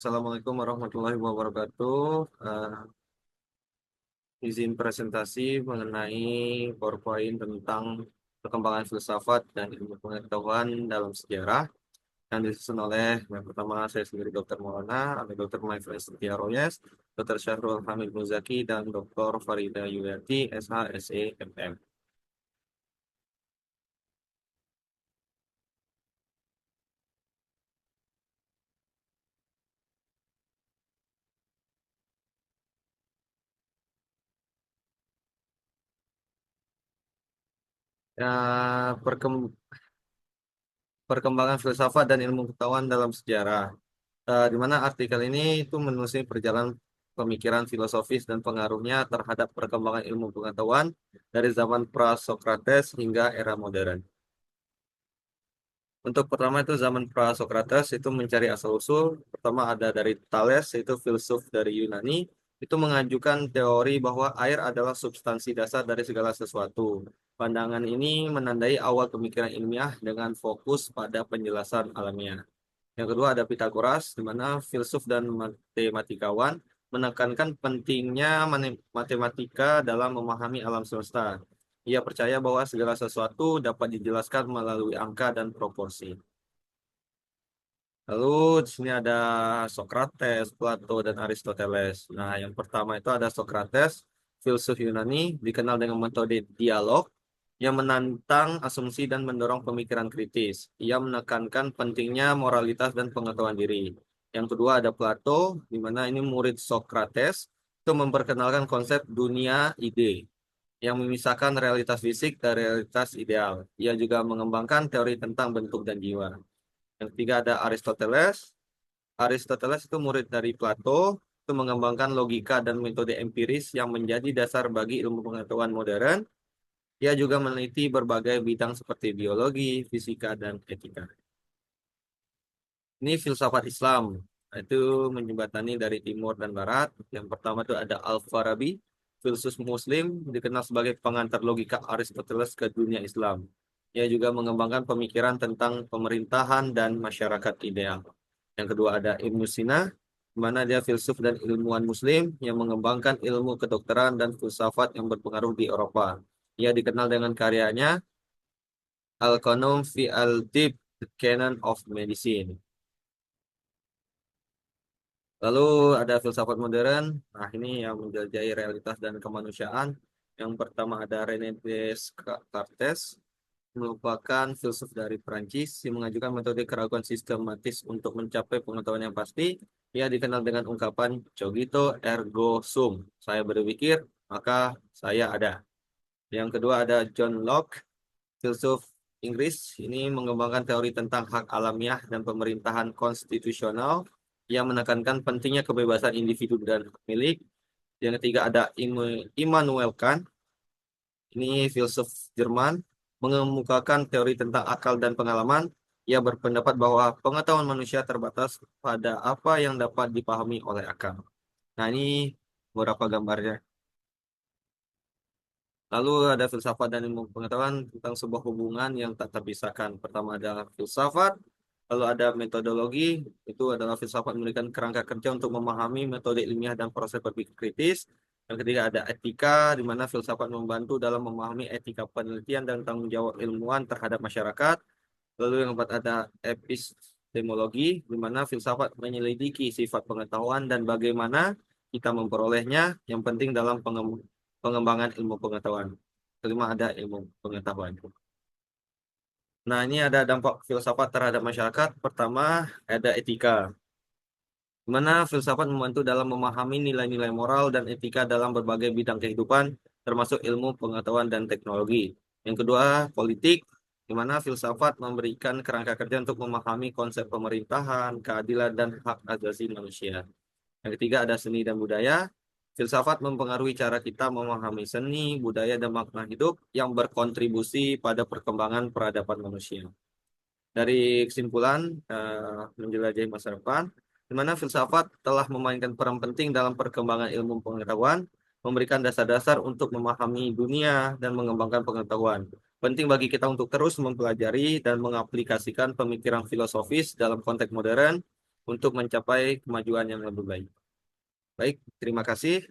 Assalamualaikum warahmatullahi wabarakatuh. Izin presentasi mengenai PowerPoint tentang perkembangan filsafat dan ilmu pengetahuan dalam sejarah yang disusun oleh yang pertama saya sendiri Dr. Maulana, ada Dr. Maifra Setia Royes, Dr. Syahrul Hamid Muzaki, dan Dr. Farida Yuliati, SH, SE, MM. Ya, perkembangan filsafat dan ilmu pengetahuan dalam sejarah. Di mana artikel ini itu menelusuri perjalanan pemikiran filosofis dan pengaruhnya terhadap perkembangan ilmu pengetahuan dari zaman pra-Sokrates hingga era modern. Untuk pertama itu zaman pra-Sokrates itu mencari asal-usul. Pertama ada dari Thales, yaitu filsuf dari Yunani, itu mengajukan teori bahwa air adalah substansi dasar dari segala sesuatu. Pandangan ini menandai awal pemikiran ilmiah dengan fokus pada penjelasan alamiah. Yang kedua ada Pitagoras, di mana filsuf dan matematikawan menekankan pentingnya matematika dalam memahami alam semesta. Ia percaya bahwa segala sesuatu dapat dijelaskan melalui angka dan proporsi. Lalu di sini ada Socrates, Plato, dan Aristoteles. Nah, yang pertama itu ada Socrates, filsuf Yunani, dikenal dengan metode dialog yang menantang asumsi dan mendorong pemikiran kritis. Ia menekankan pentingnya moralitas dan pengetahuan diri. Yang kedua ada Plato, di mana ini murid Socrates, itu memperkenalkan konsep dunia ide yang memisahkan realitas fisik dan realitas ideal. Ia juga mengembangkan teori tentang bentuk dan jiwa. Yang ketiga ada Aristoteles. Aristoteles itu murid dari Plato, itu mengembangkan logika dan metode empiris yang menjadi dasar bagi ilmu pengetahuan modern. Ia juga meneliti berbagai bidang seperti biologi, fisika, dan etika. Ini filsafat Islam. Itu menjembatani dari timur dan barat. Yang pertama itu ada Al-Farabi, filsuf Muslim, dikenal sebagai pengantar logika Aristoteles ke dunia Islam. Ia juga mengembangkan pemikiran tentang pemerintahan dan masyarakat ideal. Yang kedua ada Ibnu Sina, di mana dia filsuf dan ilmuwan Muslim yang mengembangkan ilmu kedokteran dan filsafat yang berpengaruh di Eropa. Ia dikenal dengan karyanya Al-Qanun fi al-Tib, The Canon of Medicine. Lalu ada filsafat modern. Nah, ini yang menjelajahi realitas dan kemanusiaan. Yang pertama ada René Descartes, merupakan filsuf dari Perancis yang mengajukan metode keraguan sistematis untuk mencapai pengetahuan yang pasti. Ia dikenal dengan ungkapan cogito ergo sum. Saya berpikir, maka saya ada. Yang kedua ada John Locke, filsuf Inggris. Ini mengembangkan teori tentang hak alamiah dan pemerintahan konstitusional yang menekankan pentingnya kebebasan individu dan hak milik. Yang ketiga ada Immanuel Kant. Ini filsuf Jerman mengemukakan teori tentang akal dan pengalaman. Ia berpendapat bahwa pengetahuan manusia terbatas pada apa yang dapat dipahami oleh akal. Nah, ini beberapa gambarnya. Lalu ada filsafat dan ilmu pengetahuan tentang sebuah hubungan yang tak terpisahkan. Pertama adalah filsafat, lalu ada metodologi, itu adalah filsafat memberikan kerangka kerja untuk memahami metode ilmiah dan proses berpikir kritis. Yang ketiga ada etika, di mana filsafat membantu dalam memahami etika penelitian dan tanggung jawab ilmuwan terhadap masyarakat. Lalu yang keempat ada epistemologi, di mana filsafat menyelidiki sifat pengetahuan dan bagaimana kita memperolehnya, yang penting dalam pengembangan ilmu pengetahuan. Kelima ada ilmu pengetahuan. Nah, ini ada dampak filsafat terhadap masyarakat. Pertama, ada etika, di mana filsafat membantu dalam memahami nilai-nilai moral dan etika dalam berbagai bidang kehidupan, termasuk ilmu pengetahuan dan teknologi. Yang kedua, politik, di mana filsafat memberikan kerangka kerja untuk memahami konsep pemerintahan, keadilan, dan hak asasi manusia. Yang ketiga ada seni dan budaya. Filsafat mempengaruhi cara kita memahami seni, budaya, dan makna hidup yang berkontribusi pada perkembangan peradaban manusia. Dari kesimpulan, menjelajahi masa depan, di mana filsafat telah memainkan peran penting dalam perkembangan ilmu pengetahuan, memberikan dasar-dasar untuk memahami dunia dan mengembangkan pengetahuan. Penting bagi kita untuk terus mempelajari dan mengaplikasikan pemikiran filosofis dalam konteks modern, untuk mencapai kemajuan yang lebih baik. Baik, terima kasih.